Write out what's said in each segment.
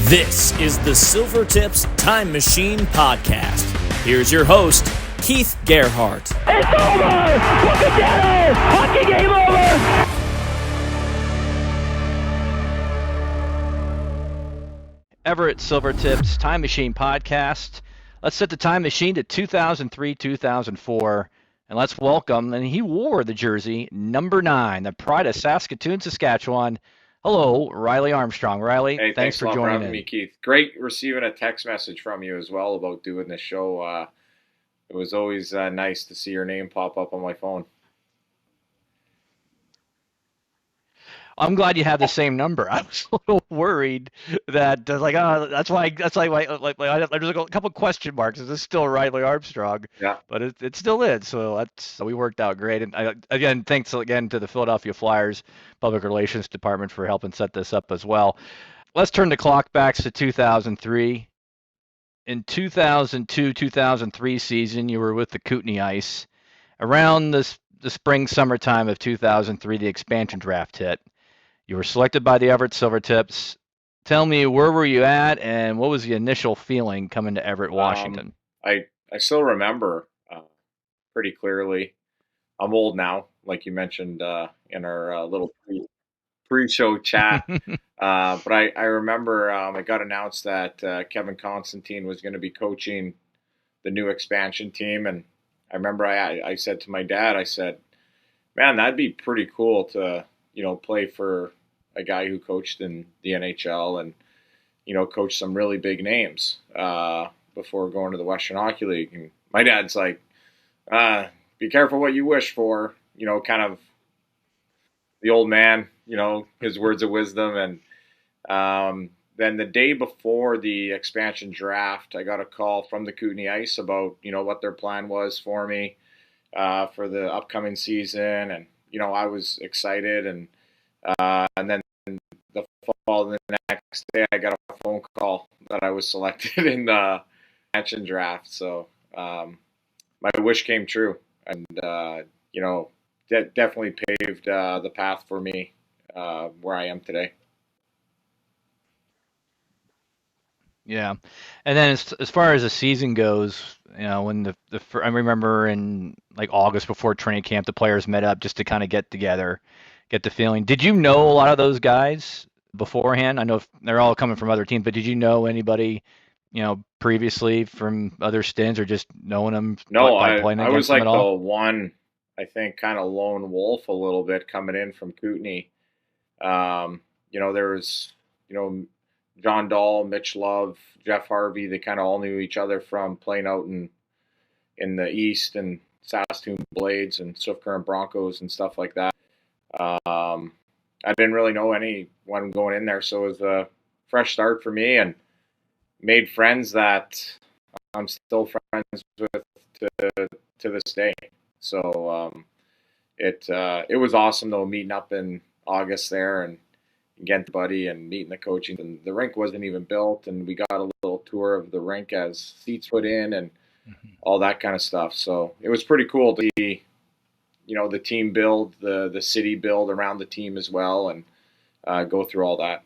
This is the Silvertips Time Machine Podcast. Here's your host, Keith Gerhart. It's over! Look at that! Hockey game over! Everett Silvertips Time Machine Podcast. Let's set the time machine to 2003-2004, and let's welcome, and he wore the jersey, number 9, the pride of Saskatoon, Saskatchewan. Hello, Riley Armstrong. Riley, hey, thanks for joining having me, Keith. Great receiving a text message from you as well about doing this show. It was always nice to see your name pop up on my phone. I'm glad you have the same number. I was a little worried that there's a couple question marks. Is this still Riley Armstrong? Yeah, but it still is. So we worked out great. And again, thanks again to the Philadelphia Flyers Public Relations Department for helping set this up as well. Let's turn the clock back to 2003. In 2002-2003 season, you were with the Kootenay Ice. Around the spring summertime of 2003, the expansion draft hit. You were selected by the Everett Silvertips. Tell me, where were you at, and what was the initial feeling coming to Everett, Washington? I still remember pretty clearly. I'm old now, like you mentioned in our little pre-show chat. But I remember it got announced that Kevin Constantine was going to be coaching the new expansion team, and I remember I said to my dad, I said, "Man, that'd be pretty cool to play for a guy who coached in the NHL and coach some really big names before going to the Western Hockey League." And my dad's like, "Be careful what you wish for," kind of the old man, his words of wisdom. And then the day before the expansion draft, I got a call from the Kootenay Ice about what their plan was for me for the upcoming season, and I was excited. And then the next day, I got a phone call that I was selected in the expansion draft. So my wish came true, and that definitely paved the path for me where I am today. Yeah, and then as far as the season goes, when I remember in like August before training camp, the players met up just to kind of get together, get the feeling. Did you know a lot of those guys beforehand? I know they're all coming from other teams, but did you know anybody, previously from other stints, or just knowing them by playing I against was like them at all? the one, I think, kind of lone wolf a little bit coming in from Kootenay. There was, John Dahl, Mitch Love, Jeff Harvey. They kind of all knew each other from playing out in the East and Saskatoon Blades and Swift Current Broncos and stuff like that. I didn't really know anyone going in there, so it was a fresh start for me, and made friends that I'm still friends with to this day. So it was awesome though, meeting up in August there and getting the buddy and meeting the coaching. And the rink wasn't even built, and we got a little tour of the rink as seats put in and all that kind of stuff. So it was pretty cool to see, the team build, the city build around the team as well, and go through all that.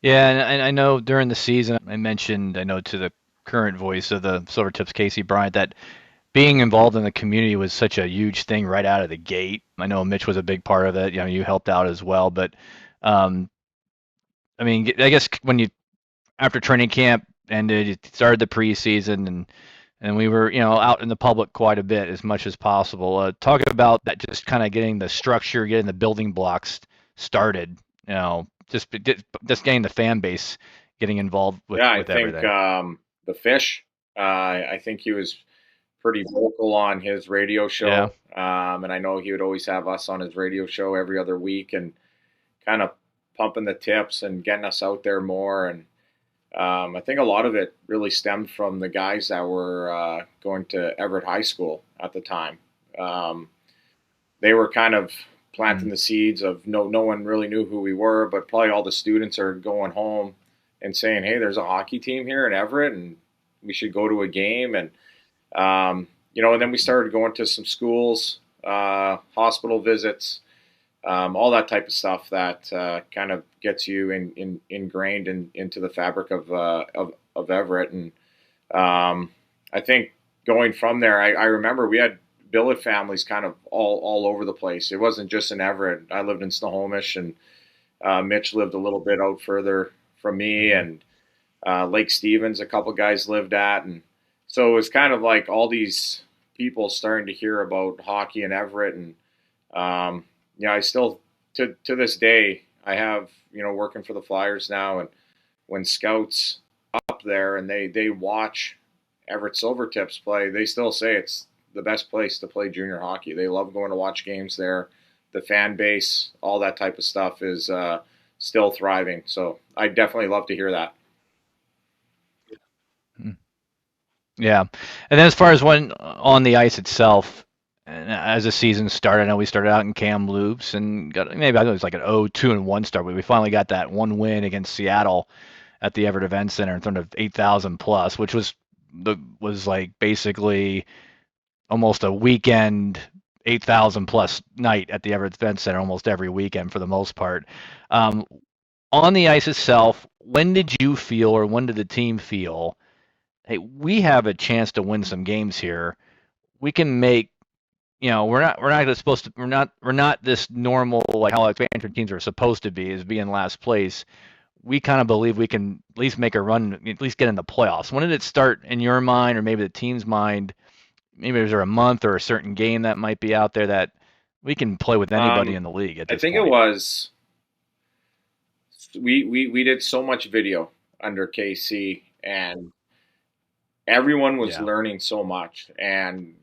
Yeah, and I know during the season I mentioned, to the current voice of the Silvertips, Casey Bryant, that being involved in the community was such a huge thing right out of the gate. I know Mitch was a big part of it. You helped out as well. But, I guess after training camp ended, you started the preseason, and we were, out in the public quite a bit as much as possible. Talk about that, just kind of getting the structure, getting the building blocks started, just getting the fan base getting involved with everything. I think the Fish, I think he was pretty vocal on his radio show. Yeah. And I know he would always have us on his radio show every other week and kind of pumping the tips and getting us out there more. And I think a lot of it really stemmed from the guys that were going to Everett High School at the time. They were kind of planting the seeds of no one really knew who we were, but probably all the students are going home and saying, "Hey, there's a hockey team here in Everett, and we should go to a game." And and then we started going to some schools, hospital visits, all that type of stuff that kind of gets you ingrained into the fabric of Everett. And I think going from there, I remember we had billet families kind of all over the place. It wasn't just in Everett. I lived in Snohomish, and Mitch lived a little bit out further from me, and Lake Stevens, a couple guys lived at. And so it was kind of like all these people starting to hear about hockey in Everett. And I still, to this day, I have, working for the Flyers now, and when scouts up there and they watch Everett Silvertips play, they still say it's the best place to play junior hockey. They love going to watch games there. The fan base, all that type of stuff is still thriving. So I definitely love to hear that. Yeah. And then as far as when on the ice itself, and as the season started, I know we started out in Kamloops and got maybe I think it was like an 0-2-1 start, but we finally got that one win against Seattle at the Everett Event Center in front of 8,000 plus, which was like basically almost a weekend 8,000 plus night at the Everett Event Center almost every weekend for the most part. On the ice itself, when did you feel, or when did the team feel, hey, we have a chance to win some games here? We can make, we're not this normal, like how expansion teams are supposed to be, is be in last place. We kind of believe we can at least make a run, at least get in the playoffs. When did it start in your mind, or maybe the team's mind? Maybe is there a month or a certain game that might be out there that we can play with anybody in the league at I this think point? it was we did so much video under KC, and everyone was learning so much. And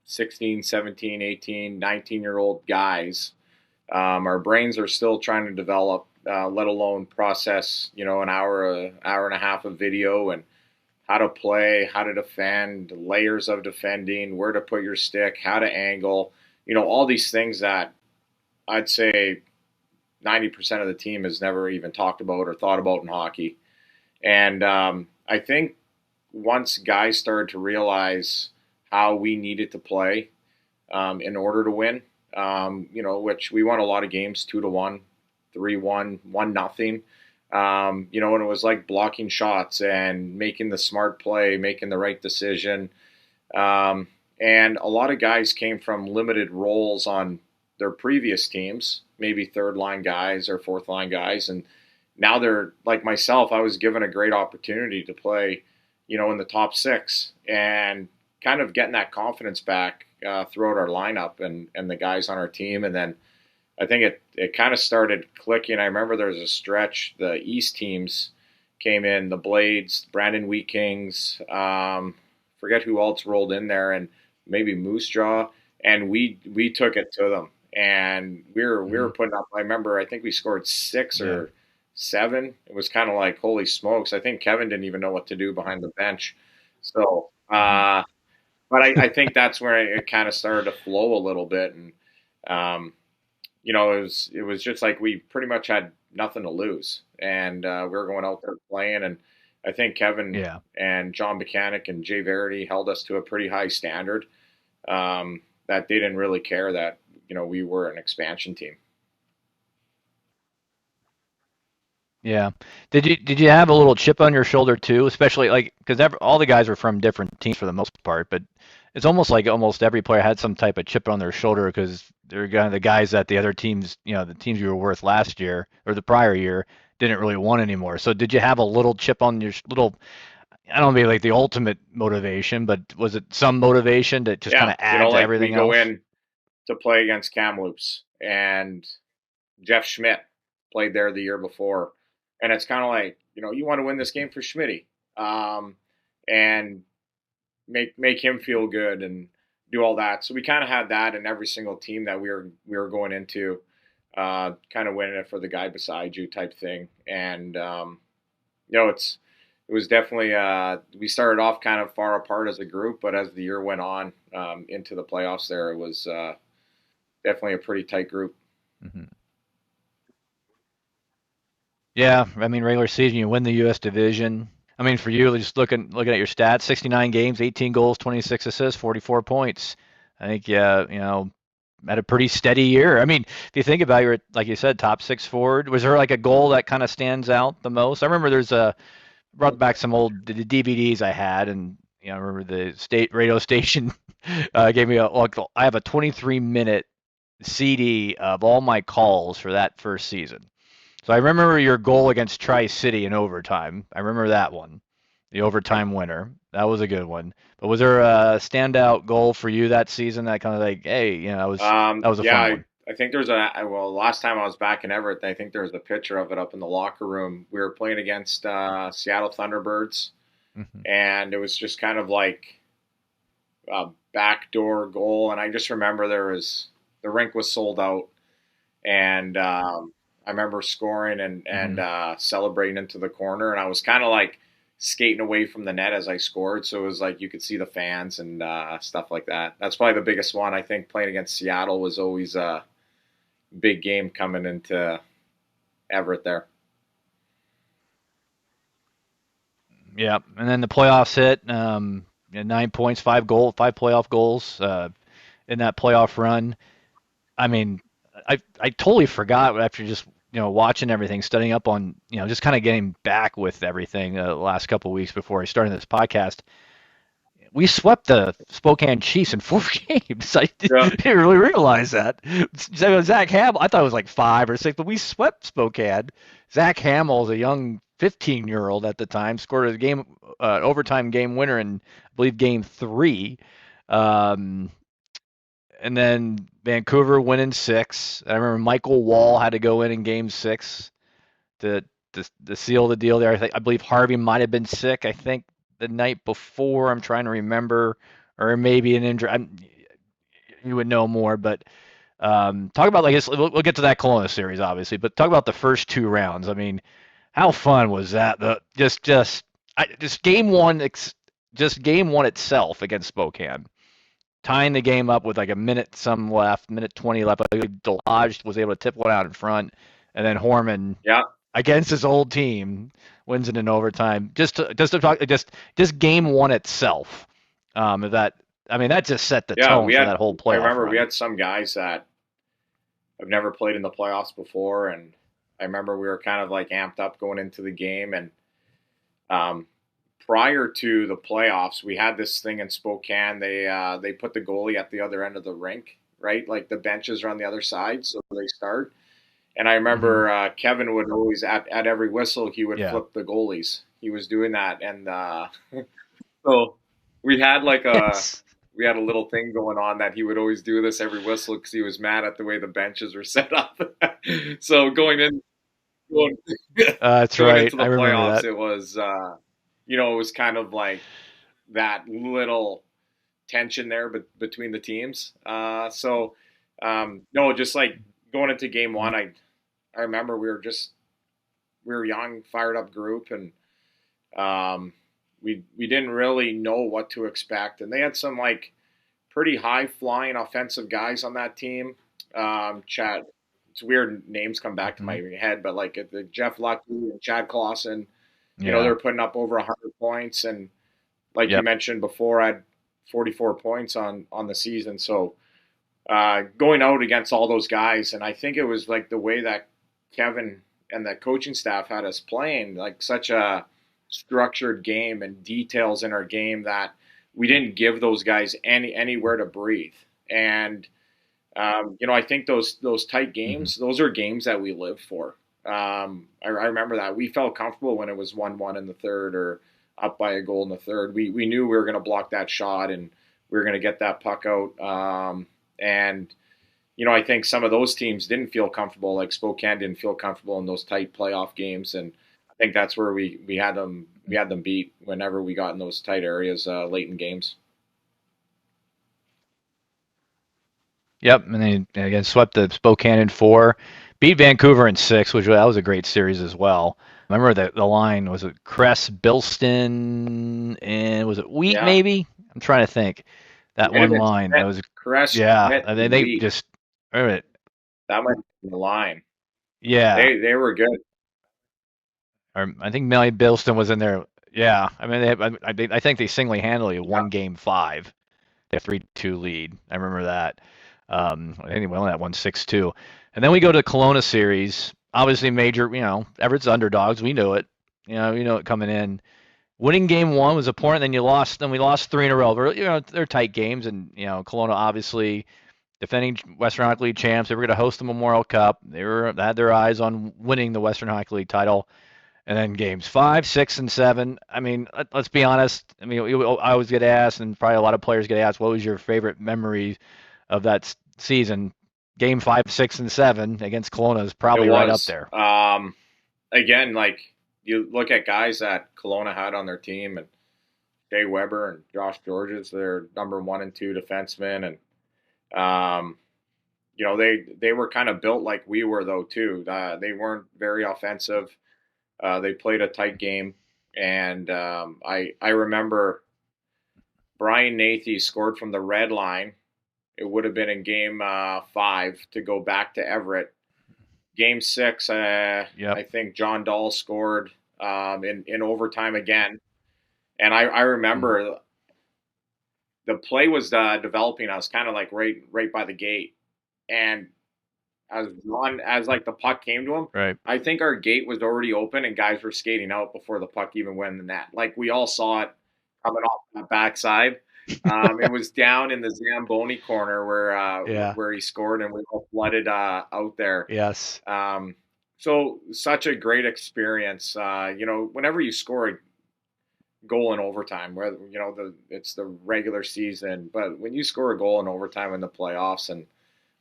16, 17, 18, 19-year-old guys, our brains are still trying to develop, let alone process an hour and a half of video, and how to play, how to defend, layers of defending, where to put your stick, how to angle, all these things that I'd say 90% of the team has never even talked about or thought about in hockey. And I think once guys started to realize how we needed to play in order to win, which we won a lot of games 2-1, 3-1, 1-0. And it was like blocking shots and making the smart play, making the right decision. And a lot of guys came from limited roles on their previous teams, maybe third line guys or fourth line guys. And now they're like myself. I was given a great opportunity to play, in the top six, and kind of getting that confidence back throughout our lineup and the guys on our team. And then I think it kind of started clicking. I remember there was a stretch, the East teams came in, the Blades, Brandon Wheat Kings, forget who else rolled in there, and maybe Moose Jaw, and we took it to them. And we were putting up, I think we scored 6 or 7. It was kind of like, holy smokes. I think Kevin didn't even know what to do behind the bench. So, but I think that's where it kind of started to flow a little bit. And, it was just like we pretty much had nothing to lose. And we were going out there playing. And I think Kevin and John Mechanic and Jay Verity held us to a pretty high standard, that they didn't really care that, we were an expansion team. Yeah. Did you have a little chip on your shoulder too, especially like because all the guys were from different teams for the most part, but it's almost like almost every player had some type of chip on their shoulder because they're kind of the guys that the other teams, the teams you were with last year or the prior year didn't really want anymore. So did you have a little chip on your little? I don't mean like the ultimate motivation, but was it some motivation to just kind of add to everything we else? go in to play against Kamloops, and Jeff Schmidt played there the year before. And it's kind of like, you want to win this game for Schmitty, and make him feel good and do all that. So we kind of had that in every single team that we were going into, kind of winning it for the guy beside you type thing. And, it was definitely, we started off kind of far apart as a group, but as the year went on into the playoffs there, it was definitely a pretty tight group. Mm-hmm. Yeah, I mean, regular season, you win the U.S. division. I mean, for you, just looking at your stats, 69 games, 18 goals, 26 assists, 44 points. I think, had a pretty steady year. I mean, if you think about it, you're like you said, top six forward. Was there like a goal that kind of stands out the most? I remember brought back some old the DVDs I had, and I remember the state radio station gave me I have a 23-minute CD of all my calls for that first season. So I remember your goal against Tri-City in overtime. I remember that one, the overtime winner. That was a good one. But was there a standout goal for you that season that kind of like, hey, that was a Yeah, fun one? I think there's last time I was back in Everett, I think there was a picture of it up in the locker room. We were playing against Seattle Thunderbirds, Hmm. and it was just kind of like a backdoor goal. And I just remember the rink was sold out, and I remember scoring and Hmm. celebrating into the corner, and I was kind of like skating away from the net as I scored, so it was like you could see the fans and stuff like that. That's probably the biggest one. I think playing against Seattle was always a big game coming into Everett there. Yeah, and then the playoffs hit. 9 points, five playoff goals in that playoff run. I mean, I totally forgot after just watching everything, studying up on just kind of getting back with everything the last couple of weeks before I started this podcast. We swept the Spokane Chiefs in 4 games. I Yeah, didn't really realize that. Zach Hamill, I thought it was like 5 or 6, but we swept Spokane. Zach Hamill's a young 15-year-old at the time, scored a overtime game winner in, I believe, game 3. Um, and then Vancouver winning 6. I remember Michael Wall had to go in game 6 to to seal the deal there. I believe Harvey might have been sick. I think the night before. I'm trying to remember, or maybe an injury. You would know more, but talk about, I guess we'll get to that Kelowna series obviously, but talk about the first 2 rounds. I mean, how fun was that? Just game one, just game one itself against Spokane, tying the game up with like a minute some left, minute 20 left. Delage was able to tip one out in front, and then Horman yeah, against his old team wins it in overtime. Just to talk, just game one itself. That I mean that just set the yeah. tone for that whole I playoff remember we run. had some guys that have never played in the playoffs before, and I remember we were kind of like amped up going into the game. And um, prior to the playoffs, we had this thing in Spokane. They put the goalie at the other end of the rink, right? Like the benches are on the other side, so they start. And I Hmm. remember Kevin would always at every whistle he would Yeah. flip the goalies. He was doing that, and so we had like a Yes. we had a little thing going on that he would always do this every whistle because he was mad at the way the benches were set up. So going, That's going right. into I the remember playoffs, that. it was it was kind of like that little tension there between the teams. No, just like going into game one, I remember we were a young, fired up group, and um, we didn't really know what to expect, and they had some like pretty high flying offensive guys on that team. Chad, it's weird names come back to Hmm. my head, but like the Jeff Lucky and Chad Clausen, Yeah. they're putting up over 100 points, and like you Yep. mentioned before, I had 44 points on the season. So going out against all those guys, and I think it was like the way that Kevin and the coaching staff had us playing, like such a structured game and details in our game that we didn't give those guys anywhere to breathe. And I think those tight Hmm. games, those are games that we live for. I remember that we felt comfortable when it was 1-1 in the third or up by a goal in the third. We knew we were going to block that shot and we were going to get that puck out. And I think some of those teams didn't feel comfortable, like Spokane didn't feel comfortable in those tight playoff games, and I think that's where we had them beat whenever we got in those tight areas late in games. Yep. And then again swept the Spokane in 4, beat Vancouver in 6, which that was a great series as well. I remember the line was it Kress, Bilston, and was it Wheat Yeah, maybe? I'm trying to think. it That might have one been line. That Schmidt, was Kress, yeah. Schmidt, And then and they Wheat. just wait a minute. That might be the line. Yeah. They were good. Or I think Melly Bilston was in there. Yeah. I mean I think they single handedly Yeah, won game 5. They have 3-2 lead. I remember that. I think we only won 6-2. And then we go to the Kelowna series. Obviously, major. Everett's underdogs. We knew it. You know it coming in. Winning game one was important. Then you lost. Then we lost three in a row. They're tight games, and Kelowna obviously defending Western Hockey League champs. They were going to host the Memorial Cup. They had their eyes on winning the Western Hockey League title. And then games 5, 6, and 7. I mean, let's be honest. I mean, I always get asked, and probably a lot of players get asked, what was your favorite memory of that season? Game 5, 6, and 7 against Kelowna is probably right up there. Again, like you look at guys that Kelowna had on their team, and Jay Weber and Josh Georges, their number 1 and 2 defensemen, and they were kind of built like we were though too. They weren't very offensive. They played a tight game, and I remember Brian Nathy scored from the red line. It would have been in game 5 to go back to Everett. Game 6, I think John Dahl scored in overtime again. And I remember the play was developing. I was kind of like right by the gate, and as like the puck came to him, right. I think our gate was already open and guys were skating out before the puck even went in the net. Like we all saw it coming off that backside. It was down in the Zamboni corner where he scored, and we all flooded out there. Yes. So such a great experience. Whenever you score a goal in overtime, whether it's the regular season, but when you score a goal in overtime in the playoffs, and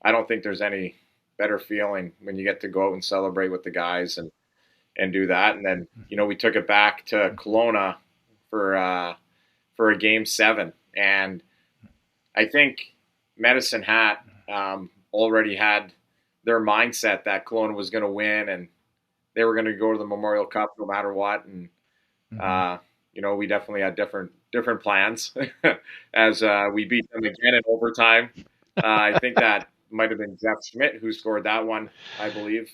I don't think there's any better feeling when you get to go out and celebrate with the guys and do that. And then we took it back to Kelowna for a game 7, and I think Medicine Hat already had their mindset that Kelowna was going to win and they were going to go to the Memorial Cup no matter what. And we definitely had different plans as we beat them again in overtime. I think that might have been Jeff Schmidt who scored that one, I believe, if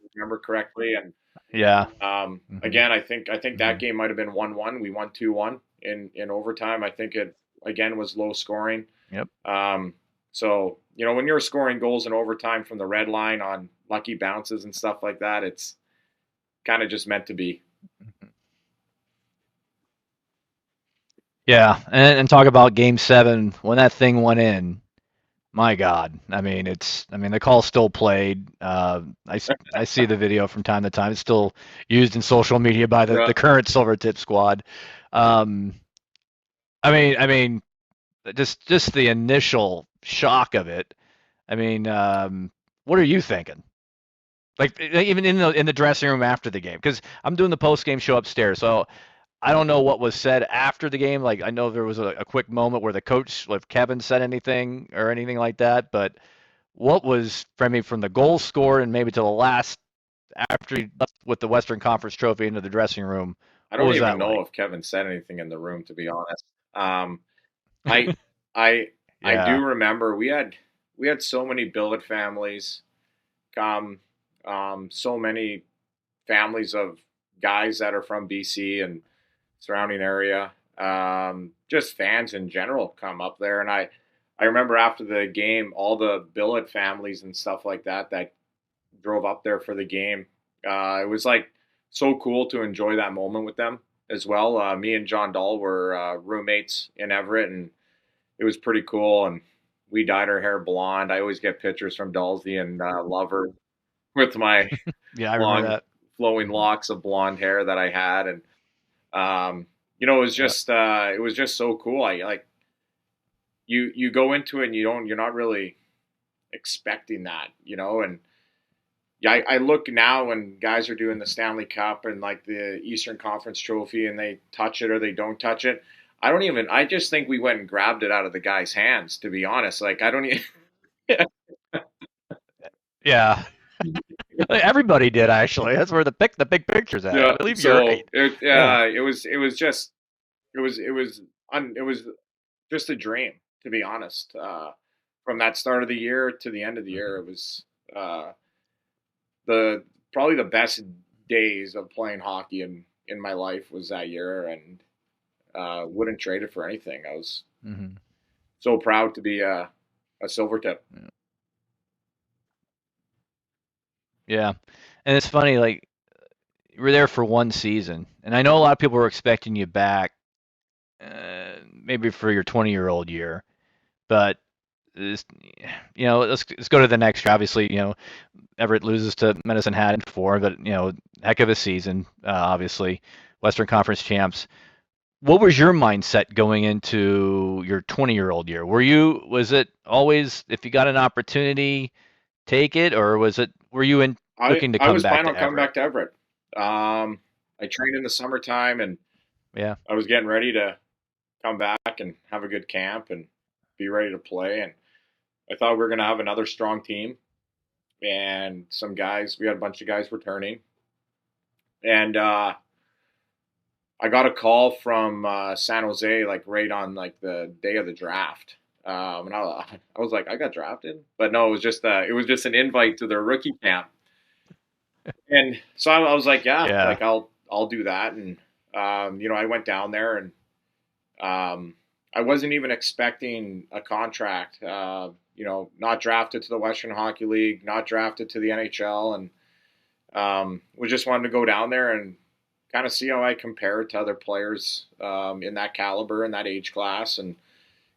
I remember correctly. And again, I think that game might have been 1-1. We won 2-1 in overtime. I think it again was low scoring. Yep. So when you're scoring goals in overtime from the red line on lucky bounces and stuff like that, it's kind of just meant to be. Yeah, and talk about game 7 when that thing went in. My God, I mean the call still played. I see the video from time to time. It's still used in social media by the current Silvertips squad. I mean, just the initial shock of it. I mean, what are you thinking? Like even in the dressing room after the game, because I'm doing the post game show upstairs, so I don't know what was said after the game. Like I know there was a quick moment where the coach, if Kevin said anything or anything like that, but what was from the goal score and maybe to the last after he left with the Western Conference trophy into the dressing room? I don't even know if Kevin said anything in the room, to be honest. I do remember we had so many billet families come, so many families of guys that are from BC and surrounding area, just fans in general come up there. And I remember after the game, all the billet families and stuff like that drove up there for the game. It was like so cool to enjoy that moment with them as well. Me and John Dahl were roommates in Everett, and it was pretty cool. And we dyed our hair blonde. I always get pictures from Dalsey and Lover with my long flowing locks of blonde hair that I had. And it was just so cool. You go into it and you're not really expecting that, and I look now when guys are doing the Stanley Cup and like the Eastern Conference Trophy and they touch it or they don't touch it. I just think we went and grabbed it out of the guy's hands, to be honest. Like, I don't even. Yeah. Everybody did, actually. That's where the big picture's at. Yeah, I believe you're right. It was just a dream, to be honest. From that start of the year to the end of the year, it was probably the best days of playing hockey in my life was that year, and wouldn't trade it for anything. I was so proud to be a a Silvertip. Yeah. And it's funny, like, you were there for one season, and I know a lot of people were expecting you back, maybe for your 20-year-old year, but this, let's go to the next year. Obviously, Everett loses to Medicine Hat in 4, but heck of a season. Obviously, Western Conference champs. What was your mindset going into your 20-year-old year? Was it always, if you got an opportunity, take it, or were you looking to I come was back planning to on coming Everett? back to Everett. I trained in the summertime, and Yeah. I was getting ready to come back and have a good camp and be ready to play. And I thought we were going to have another strong team and some guys. We had a bunch of guys returning, and I got a call from San Jose like right on like the day of the draft. And I was like, I got drafted, but no, it was just an invite to their rookie camp. And so I was like, yeah, Yeah. like I'll do that. And I went down there, and I wasn't even expecting a contract. Not drafted to the Western Hockey League, not drafted to the NHL, and we just wanted to go down there and kind of see how I compare to other players in that caliber and that age class, and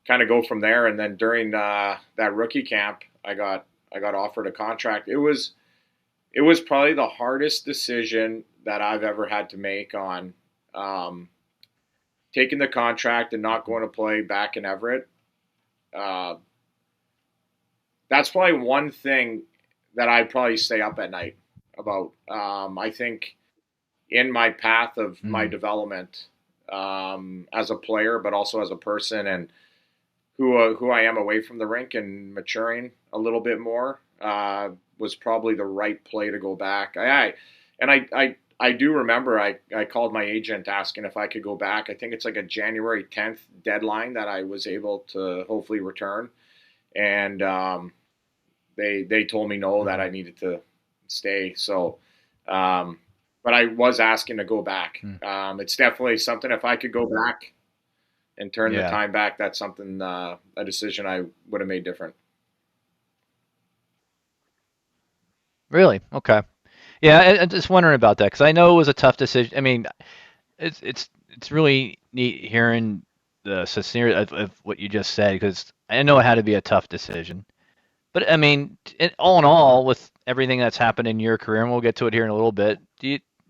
kind of go from there. And then during that rookie camp, I got offered a contract. It was probably the hardest decision that I've ever had to make on taking the contract and not going to play back in Everett. Uh, that's probably one thing that I'd probably stay up at night about. I think in my path of my Mm. development as a player, but also as a person, and who I am away from the rink and maturing a little bit more, was probably the right play to go back. I do remember I called my agent asking if I could go back. I think it's like a January 10th deadline that I was able to hopefully return, and they told me no, that Mhm. I needed to stay. So, but I was asking to go back. Mm. It's definitely something. If I could go back and turn the Yeah. time back, that's something, a decision I would have made different. Really? Okay. Yeah, I'm just wondering about that because I know it was a tough decision. I mean, it's really neat hearing the sincerity of what you just said because I know it had to be a tough decision. But I mean, all in all, with everything that's happened in your career, and we'll get to it here in a little bit,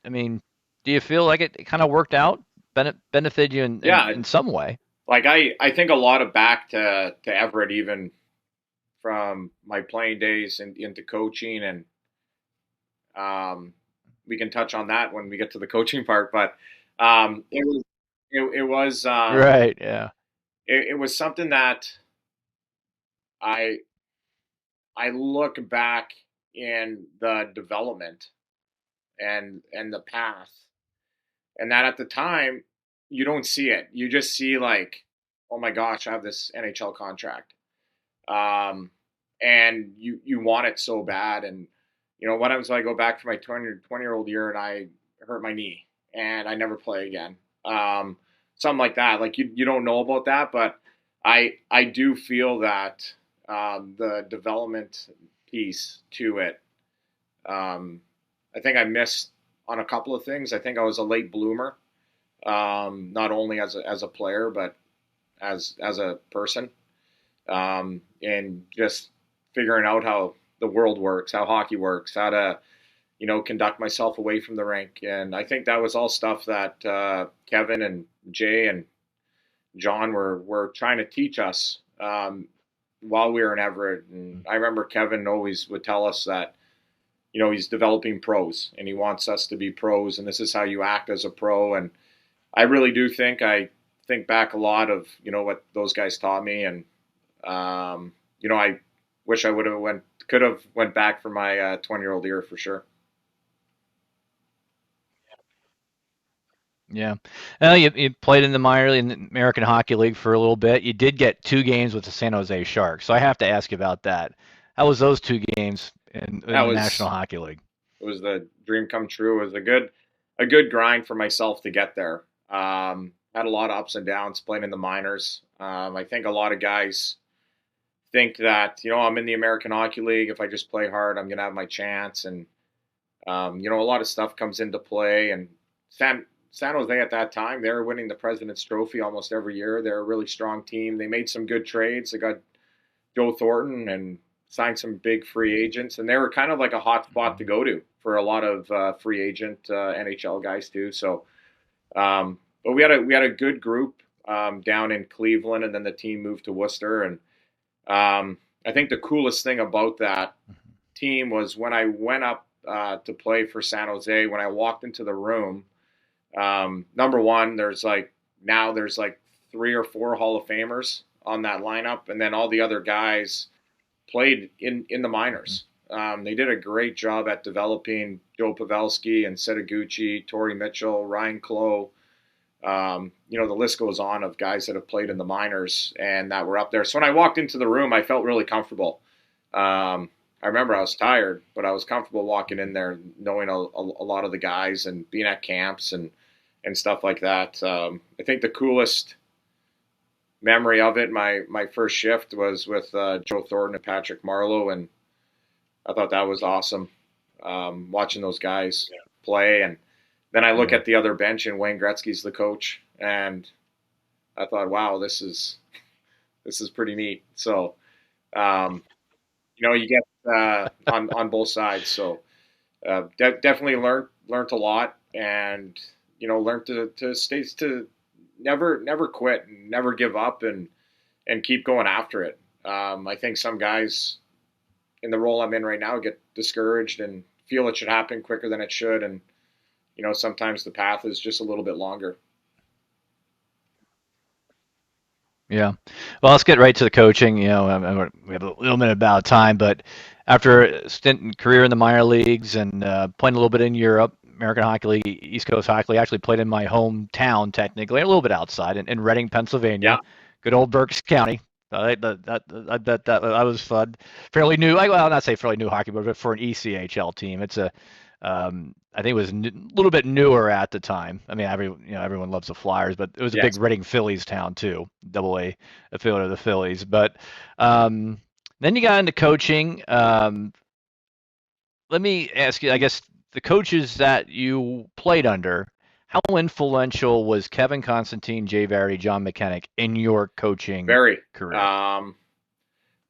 I mean, do you feel like it kind of worked out, benefited you Yeah, in some way? like I think a lot of back to Everett, even from my playing days and into coaching, and um, we can touch on that when we get to the coaching part. But it was it was Right. Yeah. it was something that I I look back in the development and the path, and that at the time you don't see it. You just see like, oh my gosh, I have this NHL contract, um, and you want it so bad. And what happens when I go back for my 20-year-old year and I hurt my knee and I never play again? Something like that. Like you don't know about that, but I do feel that the development piece to it. I think I missed on a couple of things. I think I was a late bloomer, not only as a player but as a person, and just figuring out how the world works, how hockey works, how to conduct myself away from the rink. And I think that was all stuff that Kevin and Jay and John were trying to teach us while we were in Everett. And I remember Kevin always would tell us that he's developing pros and he wants us to be pros, and this is how you act as a pro. And I really do I think back a lot of what those guys taught me, and I wish I could have went back for my 20-year-old year for sure. Yeah. You played in the in the American Hockey League for a little bit. You did get 2 games with the San Jose Sharks, so I have to ask you about that. How was those 2 games in That the National was Hockey League? It was the dream come true. It was a good grind for myself to get there. Had a lot of ups and downs playing in the minors. I think a lot of guys think that, I'm in the American Hockey League. If I just play hard, I'm going to have my chance. And, a lot of stuff comes into play. And San Jose at that time, they were winning the President's Trophy almost every year. They're a really strong team. They made some good trades. They got Joe Thornton and signed some big free agents. And they were kind of like a hot spot to go to for a lot of free agent NHL guys too. So, but we had a good group down in Cleveland, and then the team moved to Worcester. And I think the coolest thing about that team was when I went up to play for San Jose. When I walked into the room, number one, there's like 3 or 4 Hall of Famers on that lineup, and then all the other guys played in the minors. They did a great job at developing Joe Pavelski and Setaguchi, Torrey Mitchell, Ryan Clough. The list goes on of guys that have played in the minors and that were up there. So when I walked into the room, I felt really comfortable. I remember I was tired, but I was comfortable walking in there, knowing a lot of the guys and being at camps and stuff like that. I think the coolest memory of it, my first shift was with Joe Thornton and Patrick Marleau, and I thought that was awesome, watching those guys play. And then I look at the other bench, and Wayne Gretzky's the coach, and I thought, wow, this is pretty neat. So, you get on both sides. So definitely learned a lot, and learned to never quit and never give up and keep going after it. I think some guys in the role I'm in right now get discouraged and feel it should happen quicker than it should, and sometimes the path is just a little bit longer. Yeah. Well, let's get right to the coaching. We have a little bit about time, but after a stint in career in the minor leagues and playing a little bit in Europe, American Hockey League, East Coast Hockey League, actually played in my hometown technically, a little bit outside in Reading, Pennsylvania. Yeah. Good old Berks County. I bet that was fun. Fairly new. Well, not say fairly new hockey, but for an ECHL team, it's I think it was a little bit newer at the time. I mean, everyone loves the Flyers, but it was a big Reading Phillies town too, Double A affiliate of the Phillies. But then you got into coaching. Let me ask you, I guess, the coaches that you played under, how influential was Kevin Constantine, Jay Varady, John McKennick in your coaching Very. career? I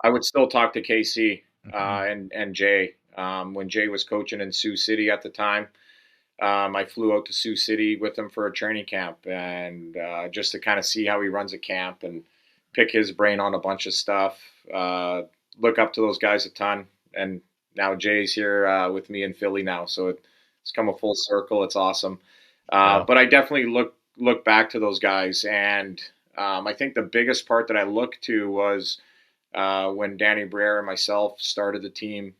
would still talk to KC and Jay. When Jay was coaching in Sioux City at the time, I flew out to Sioux City with him for a training camp, and just to kind of see how he runs a camp and pick his brain on a bunch of stuff. Look up to those guys a ton, and now Jay's here with me in Philly now, so it's come a full circle. It's awesome. But I definitely look back to those guys, and I think the biggest part that I looked to was when Danny Briere and myself started the team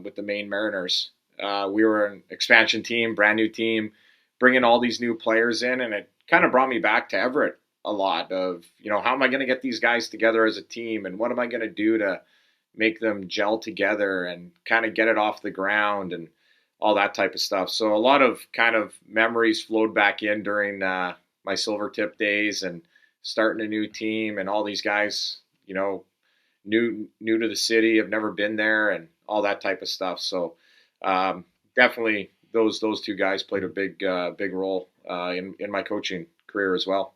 with the Maine Mariners. We were an expansion team, brand new team, bringing all these new players in, and it kind of brought me back to Everett a lot of, how am I going to get these guys together as a team, and what am I going to do to make them gel together and kind of get it off the ground and all that type of stuff. So a lot of kind of memories flowed back in during my Silvertip days and starting a new team, and all these guys, new to the city, have never been there, and all that type of stuff. So definitely those two guys played a big role in my coaching career as well.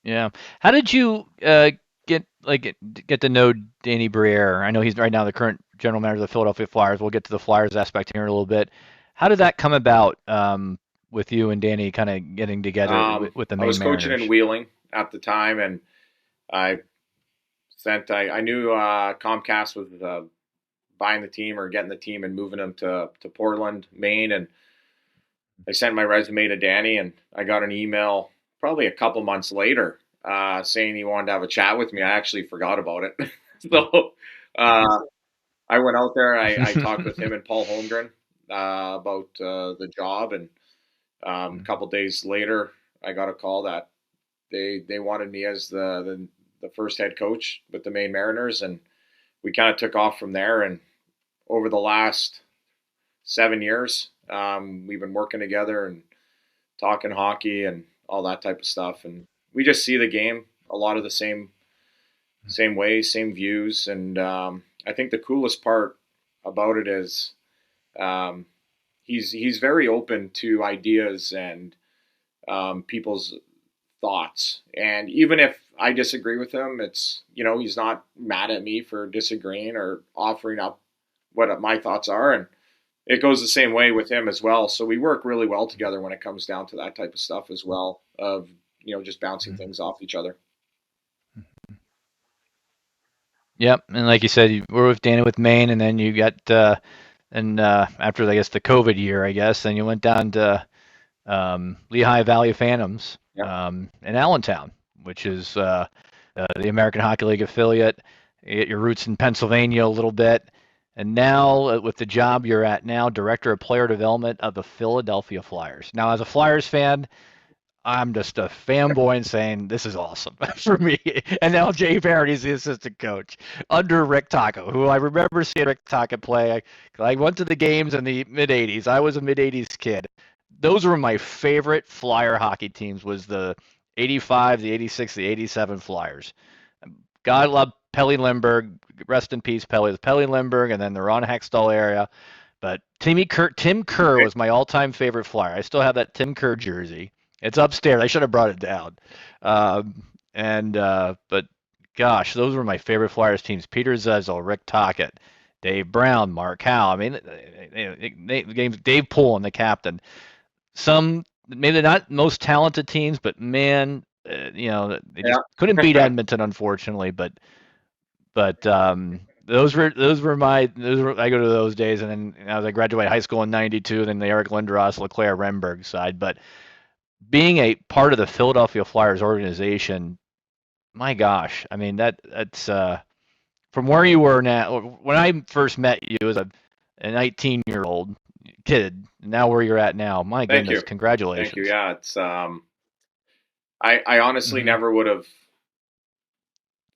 Yeah. How did you get to know Danny Briere? I know he's right now the current general manager of the Philadelphia Flyers. We'll get to the Flyers aspect here in a little bit. How did that come about with you and Danny kind of getting together with the Maine Mariners? I was coaching in Wheeling at the time, and I knew Comcast was buying the team or getting the team and moving them to Portland, Maine, and I sent my resume to Danny, and I got an email probably a couple months later saying he wanted to have a chat with me. I actually forgot about it. So I went out there. I talked with him and Paul Holmgren about the job, and a couple days later, I got a call that they wanted me as the first head coach with the Maine Mariners, and we kind of took off from there. And over the last 7 years, we've been working together and talking hockey and all that type of stuff. And we just see the game a lot of the same same ways, same views. And I think the coolest part about it is he's very open to ideas and people's thoughts. And even if I disagree with him, it's, he's not mad at me for disagreeing or offering up what my thoughts are. And it goes the same way with him as well. So we work really well together when it comes down to that type of stuff as well, of, just bouncing things off each other. Yep, and like you said, you were with Danny with Maine, and then you got after I guess the COVID year, I guess, then you went down to Lehigh Valley Phantoms in Allentown, which is the American Hockey League affiliate. You get your roots in Pennsylvania a little bit, and now with the job you're at now, director of player development of the Philadelphia Flyers. Now, as a Flyers fan, I'm just a fanboy and saying this is awesome for me. And now Jay Verity is the assistant coach under Rick Taco, who I remember seeing Rick Taco play. I went to the games in the mid '80s. I was a mid '80s kid. Those were my favorite Flyer hockey teams. Was the '85, the '86, the '87 Flyers. God love Pelle Lindbergh. Rest in peace, Pelle. Pelle Lindbergh, and then the Ron Hextall area. But Tim Kerr was my all-time favorite Flyer. I still have that Tim Kerr jersey. It's upstairs. I should have brought it down. But gosh, those were my favorite Flyers teams. Peter Zezel, Rick Tocchet, Dave Brown, Mark Howe. I mean, Dave Poole and the captain. Some maybe not most talented teams, but man, they just couldn't beat Edmonton, unfortunately. But those were I go to those days, and then as I graduated high school in '92, then the Eric Lindros, LeClaire, Renberg side, but being a part of the Philadelphia Flyers organization, my gosh, I mean that's from where you were now. When I first met you as a 19-year-old kid, now where you're at now, my goodness, congratulations! Thank you. Yeah, it's I honestly never would have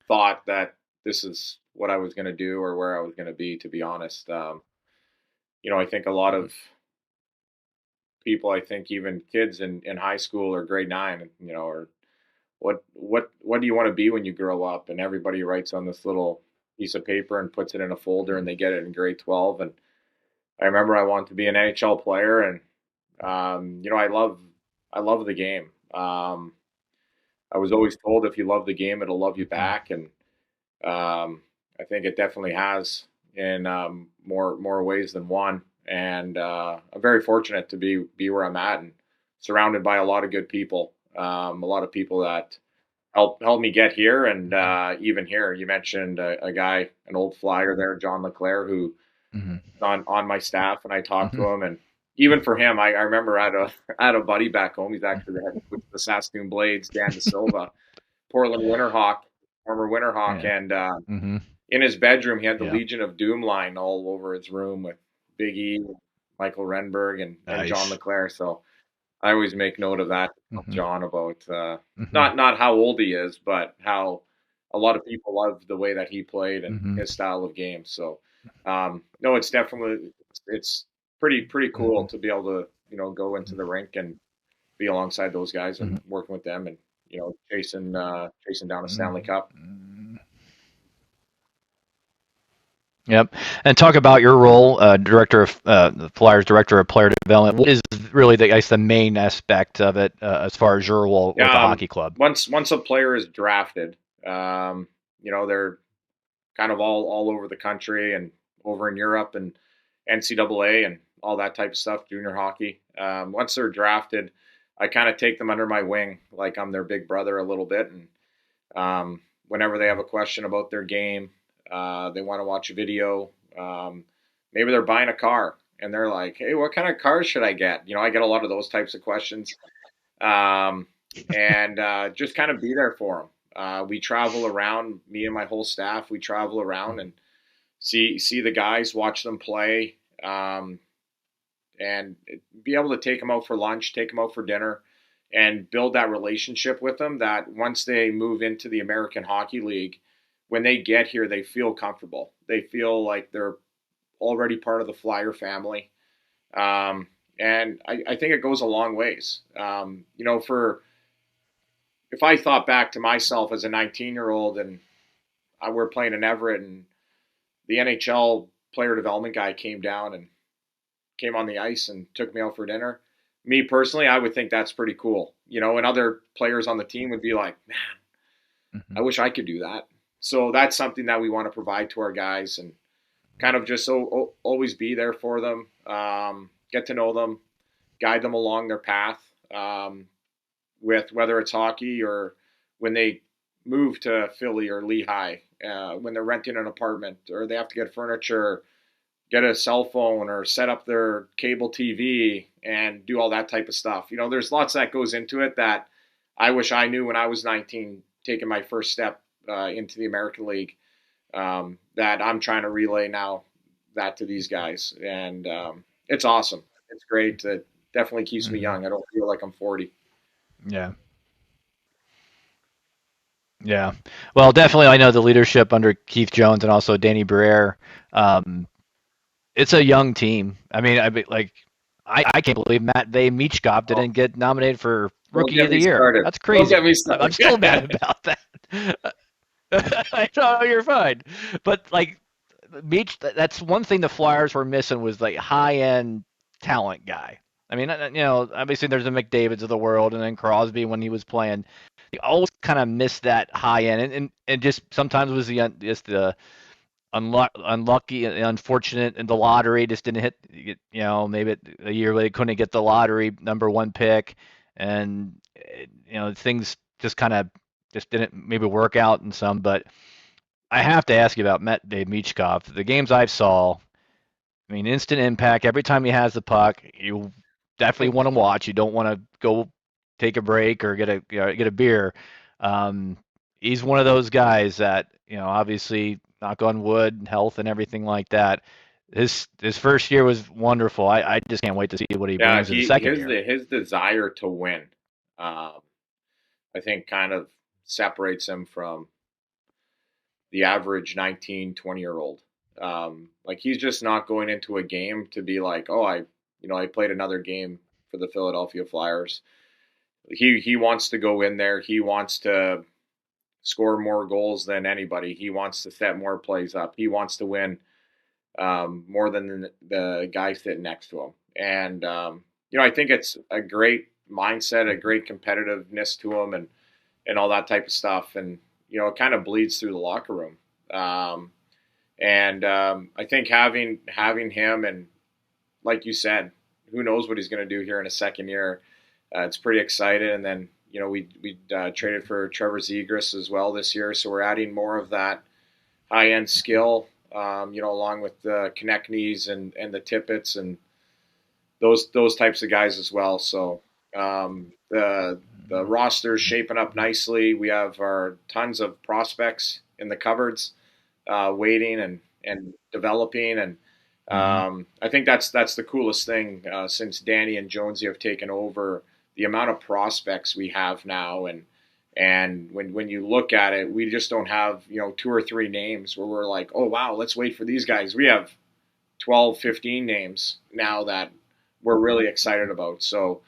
thought that this is what I was going to do or where I was going to be. To be honest, I think a lot of people, I think even kids in high school or grade 9, or what do you want to be when you grow up? And everybody writes on this little piece of paper and puts it in a folder, and they get it in grade 12. And I remember I wanted to be an NHL player, and I love the game. I was always told if you love the game, it'll love you back, and I think it definitely has in more ways than one. And I'm very fortunate to be where I'm at and surrounded by a lot of good people, a lot of people that helped me get here. And even here, you mentioned a guy, an old Flyer there, John LeClaire, who on my staff, and I talked to him. And even for him, I remember I had a buddy back home. He's actually the head coach of the Saskatoon Blades, Dan De Silva, Portland Winterhawk, former Winterhawk, and in his bedroom, he had the Legion of Doom line all over his room with Big E, Michael Renberg, and John LeClaire. So I always make note of that, John, about not how old he is, but how a lot of people love the way that he played and his style of game. So no, it's definitely it's pretty cool to be able to go into the rink and be alongside those guys and working with them and chasing down a Stanley Cup. Yep. And talk about your role, director of the Flyers, director of player development. What is really the main aspect of it as far as your role with the hockey club? Once a player is drafted, they're kind of all over the country and over in Europe and NCAA and all that type of stuff, junior hockey. Once they're drafted, I kind of take them under my wing, like I'm their big brother a little bit. And whenever they have a question about their game, they want to watch a video. Maybe they're buying a car and they're like, hey, what kind of car should I get? I get a lot of those types of questions. And just kind of be there for them. We travel around, me and my whole staff, we travel around and see the guys, watch them play, and be able to take them out for lunch, take them out for dinner, and build that relationship with them that once they move into the American Hockey League, when they get here, they feel comfortable. They feel like they're already part of the Flyer family. And I think it goes a long ways. If I thought back to myself as a 19-year-old and we're playing in Everett, and the NHL player development guy came down and came on the ice and took me out for dinner. Me personally, I would think that's pretty cool, and other players on the team would be like, man, I wish I could do that. So that's something that we want to provide to our guys, and kind of just always be there for them, get to know them, guide them along their path, with whether it's hockey or when they move to Philly or Lehigh, when they're renting an apartment or they have to get furniture, get a cell phone or set up their cable TV and do all that type of stuff. There's lots that goes into it that I wish I knew when I was 19, taking my first step into the American League, that I'm trying to relay now that to these guys. And it's awesome. It's great. It definitely keeps me young. I don't feel like I'm 40. Yeah. Yeah. Well, definitely, I know the leadership under Keith Jones and also Danny Briere. It's a young team. I mean, I can't believe Matvey Michkov didn't get nominated for Rookie of the Year. Started. That's crazy. Don't get me started. I'm still mad about that. I know you're fine, but like that's one thing the Flyers were missing was like high-end talent guy. I mean, obviously there's the McDavids of the world, and then Crosby when he was playing. He always kind of missed that high end, and just sometimes was just the unlucky and unfortunate in the lottery, just didn't hit. Maybe a year they couldn't get the lottery #1 pick, and things just kind of just didn't maybe work out in some. But I have to ask you about Matvey Michkov. The games I saw, I mean, instant impact. Every time he has the puck, you definitely want to watch. You don't want to go take a break or get a beer. He's one of those guys that obviously, knock on wood, health and everything like that. His first year was wonderful. I just can't wait to see what he brings in the second year. His desire to win, I think, kind of separates him from the average 19, 20-year-old. Like, he's just not going into a game to be like, oh, I played another game for the Philadelphia Flyers. He wants to go in there. He wants to score more goals than anybody. He wants to set more plays up. He wants to win more than the guy sitting next to him. And I think it's a great mindset, a great competitiveness to him, and all that type of stuff. And it kind of bleeds through the locker room. I think having him, and like you said, who knows what he's going to do here in a second year. It's pretty exciting. And then, we traded for Trevor Zegras as well this year. So we're adding more of that high-end skill, along with the Konechny's and the Tippets and those types of guys as well. So the roster's shaping up nicely. We have our tons of prospects in the cupboards, waiting and developing. And I think that's the coolest thing since Danny and Jonesy have taken over. The amount of prospects we have now, and when you look at it, we just don't have 2 or 3 names where we're like, oh wow, let's wait for these guys. We have 12, 15 names now that we're really excited about. So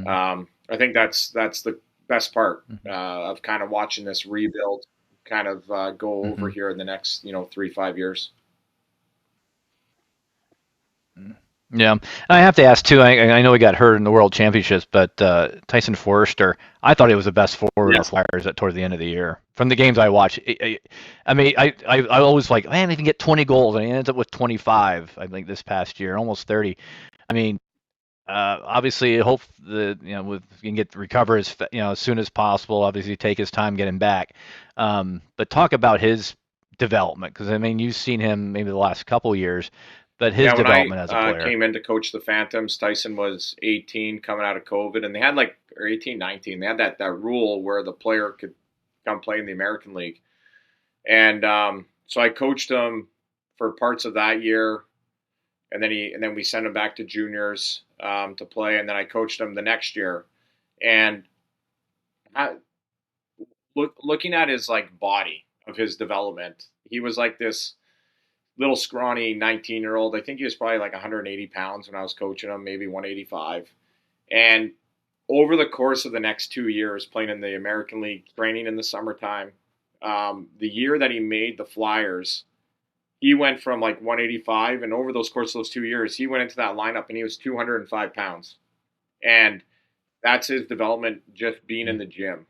I think that's the best part of kind of watching this rebuild kind of go over here in the next 3-5 years. Yeah, I have to ask too. I know he got hurt in the World Championships, but Tyson Forrester, I thought he was the best forward of the Flyers toward the end of the year. From the games I watched, I mean, I always like, man, he can get 20 goals, and he ends up with 25. I think this past year, almost 30. I mean, obviously, I hope we can recover as soon as possible. Obviously, take his time getting back. But talk about his development, because I mean, you've seen him maybe the last couple years. But his development as a player. When I came in to coach the Phantoms, Tyson was 18 coming out of COVID, and they had 18, 19. They had that rule where the player could come play in the American League. And so I coached him for parts of that year, and then we sent him back to juniors to play, and then I coached him the next year. And looking at his body of his development, he was like this little scrawny 19-year-old. I think he was probably 180 pounds when I was coaching him, maybe 185. And over the course of the next 2 years, playing in the American League, training in the summertime, the year that he made the Flyers, he went from like 185, and over those course of those 2 years, he went into that lineup and he was 205 pounds. And that's his development just being in the gym.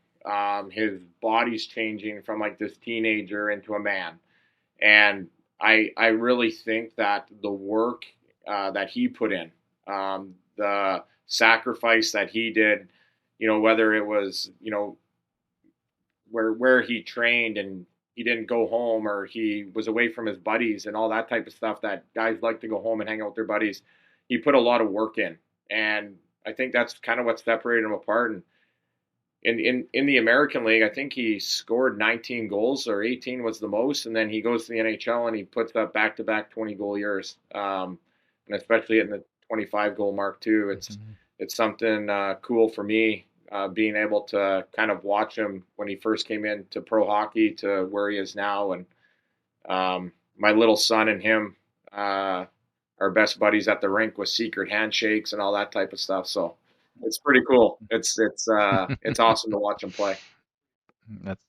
His body's changing from like this teenager into a man. And I really think that the work that he put in, the sacrifice that he did, whether it was, where he trained and he didn't go home, or he was away from his buddies and all that type of stuff that guys like to go home and hang out with their buddies. He put a lot of work in. And I think that's kind of what separated him apart. And in the American League, I think he scored 19 goals, or 18 was the most, and then he goes to the NHL and he puts up back-to-back 20-goal years, and especially in the 25-goal mark too. It's something cool for me, being able to kind of watch him when he first came into pro hockey to where he is now, and my little son and him are best buddies at the rink with secret handshakes and all that type of stuff. So it's pretty cool. It's awesome to watch him play. That's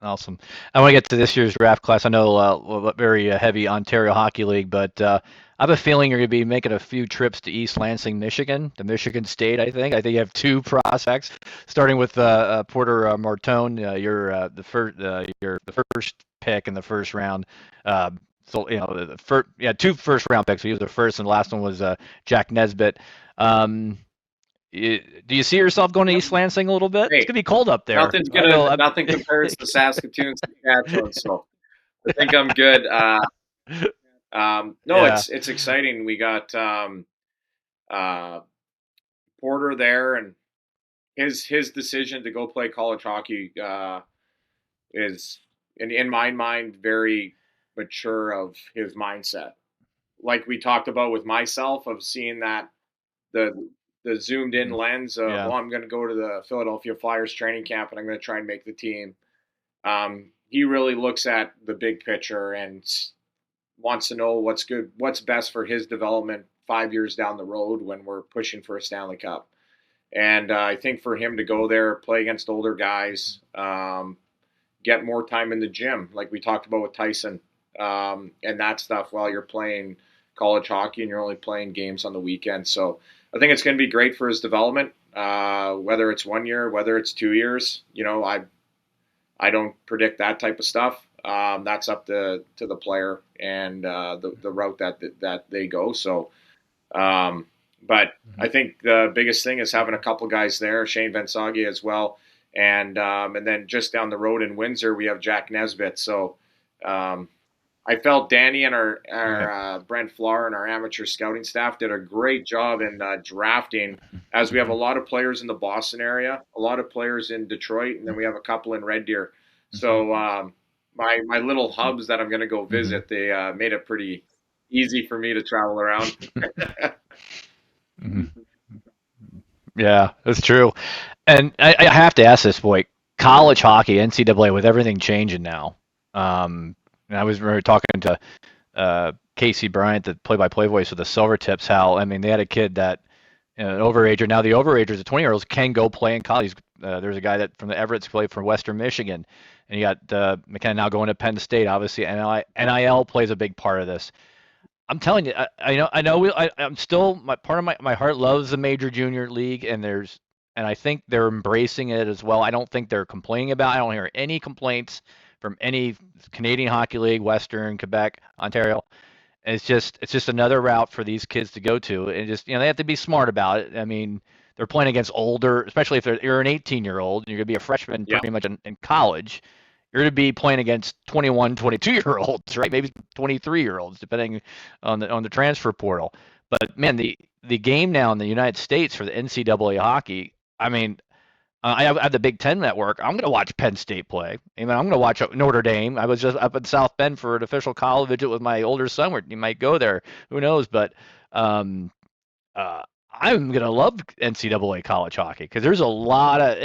awesome. I want to get to this year's draft class. I know very heavy Ontario Hockey League, but I have a feeling you're going to be making a few trips to East Lansing, Michigan, to Michigan State. I think you have two prospects, starting with Porter Martone. You're the first pick in the first round. So the first, two first round picks. He was the first, and the last one was Jack Nesbitt. Do you see yourself going to East Lansing a little bit? Hey, it's gonna be cold up there. Nothing compares to Saskatoon, Saskatchewan. So I think I'm good. It's exciting. We got Porter there, and his decision to go play college hockey is, in my mind, very mature of his mindset. Like we talked about with myself, of seeing that the zoomed in lens of, I'm going to go to the Philadelphia Flyers training camp and I'm going to try and make the team. He really looks at the big picture and wants to know what's best for his development 5 years down the road when we're pushing for a Stanley Cup. And I think for him to go there, play against older guys, get more time in the gym, like we talked about with Tyson, and that stuff while you're playing college hockey and you're only playing games on the weekend. So I think it's going to be great for his development, whether it's 1 year, whether it's 2 years. I don't predict that type of stuff. That's up to the player and the route that they go. So, but I think the biggest thing is having a couple guys there, Shane Bensagi as well, and then just down the road in Windsor we have Jack Nesbitt. So I felt Danny and our Brent Flahr and our amateur scouting staff did a great job in drafting, as we have a lot of players in the Boston area, a lot of players in Detroit, and then we have a couple in Red Deer. So my little hubs that I'm going to go visit, they made it pretty easy for me to travel around. Yeah, that's true. And I have to ask this, boy, college hockey, NCAA, with everything changing now. And I was talking to Casey Bryant, the play-by-play voice of the Silvertips, how, they had a kid that, an overager. Now the overagers, the 20-year-olds, can go play in college. There's a guy that from the Everett played for Western Michigan, and you got McKenna now going to Penn State. Obviously, NIL plays a big part of this. I'm telling you, I'm still, part of my heart loves the major junior league, and I think they're embracing it as well. I don't think they're complaining about it. I don't hear any complaints from any Canadian Hockey League, Western, Quebec, Ontario. It's just another route for these kids to go to, and just they have to be smart about it. They're playing against older, especially if you're an 18-year-old and you're gonna be a freshman pretty much in college. You're going to be playing against 21, 22-year-olds, right? Maybe 23-year-olds, depending on the transfer portal. But man, the game now in the United States for the NCAA hockey, I have the Big Ten network. I'm going to watch Penn State play. I'm going to watch Notre Dame. I was just up in South Bend for an official college visit with my older son. Where he might go there. Who knows? But I'm going to love NCAA college hockey because there's a lot of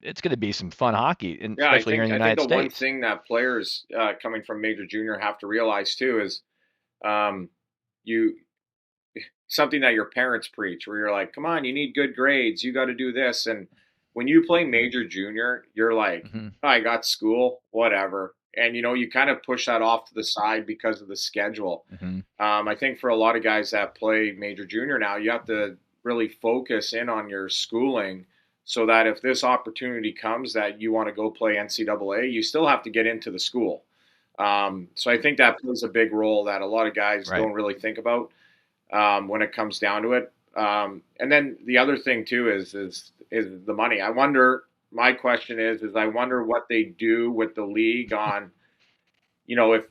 it's going to be some fun hockey, especially here in the United States. I think the one thing that players coming from major junior have to realize too is something that your parents preach, where you're like, come on, you need good grades, you got to do this. And when you play major junior, you're like, Mm-hmm. oh, I got school, whatever. And, you kind of push that off to the side because of the schedule. Mm-hmm. I think for a lot of guys that play major junior now, you have to really focus in on your schooling so that if this opportunity comes that you want to go play NCAA, you still have to get into the school. So I think that plays a big role that a lot of guys Right. don't really think about when it comes down to it. And then the other thing too is the money. I wonder. My question is I wonder what they do with the league on, if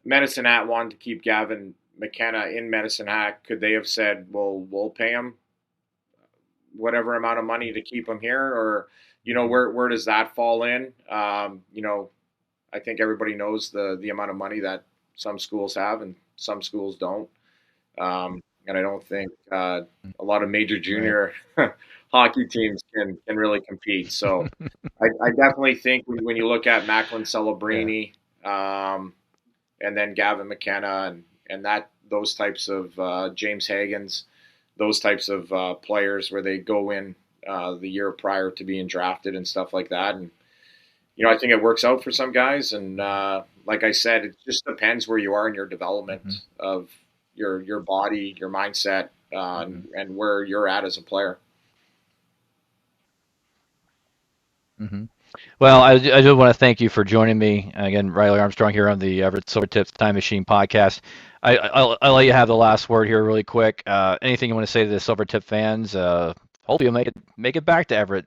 Medicine Hat wanted to keep Gavin McKenna in Medicine Hat, could they have said, well, we'll pay him whatever amount of money to keep him here, or where does that fall in? I think everybody knows the amount of money that some schools have and some schools don't. And I don't think a lot of major junior hockey teams can really compete. So I definitely think when you look at Macklin Celebrini, and then Gavin McKenna and those types of James Hagens, those types of players where they go in the year prior to being drafted and stuff like that. And I think it works out for some guys. And like I said, it just depends where you are in your development of your body, your mindset, and where you're at as a player. Mm-hmm. Well, I do want to thank you for joining me again, Riley Armstrong, here on the Everett Silvertips Time Machine podcast. I'll let you have the last word here, really quick. Anything you want to say to the Silvertip fans? Hope you'll make it back to Everett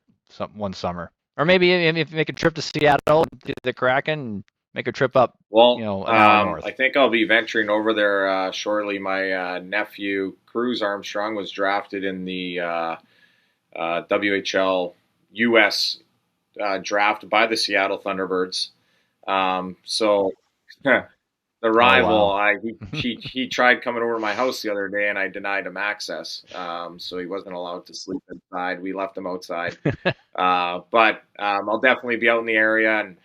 one summer, or maybe if you make a trip to Seattle, the Kraken, and make a trip up. Well, an hour north. I think I'll be venturing over there shortly. My nephew, Cruz Armstrong, was drafted in the WHL US draft by the Seattle Thunderbirds. So the rival, Oh, wow. he tried coming over to my house the other day, and I denied him access. So he wasn't allowed to sleep inside. We left him outside. But I'll definitely be out in the area, and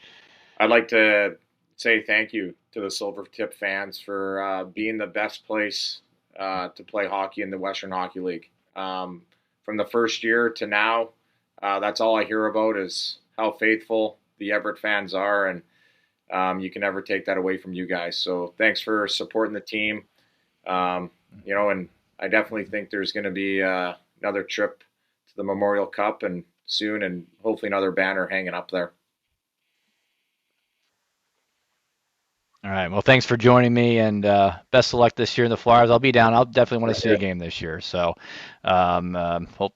I'd like to say thank you to the Silvertip fans for being the best place to play hockey in the Western Hockey League. From the first year to now, that's all I hear about is how faithful the Everett fans are, and you can never take that away from you guys. So thanks for supporting the team. And I definitely think there's going to be another trip to the Memorial Cup and soon, and hopefully another banner hanging up there. All right. Well, thanks for joining me, and best of luck this year in the Flyers. I'll be down. I'll definitely want to see a game this year. So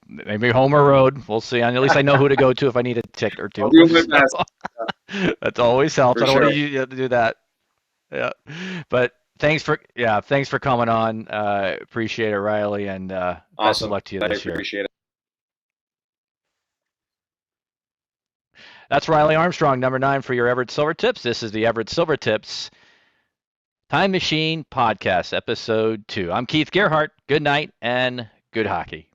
maybe home or road. We'll see. And at least I know who to go to if I need a ticket or two. I'll do my best. That's always helps. For I don't want sure. you to do that. Yeah. But thanks for coming on. Appreciate it, Riley, and best Awesome. of luck to you this year. I appreciate it. That's Riley Armstrong, number 9 for your Everett Silvertips. This is the Everett Silvertips Time Machine Podcast, Episode 2. I'm Keith Gerhart. Good night and good hockey.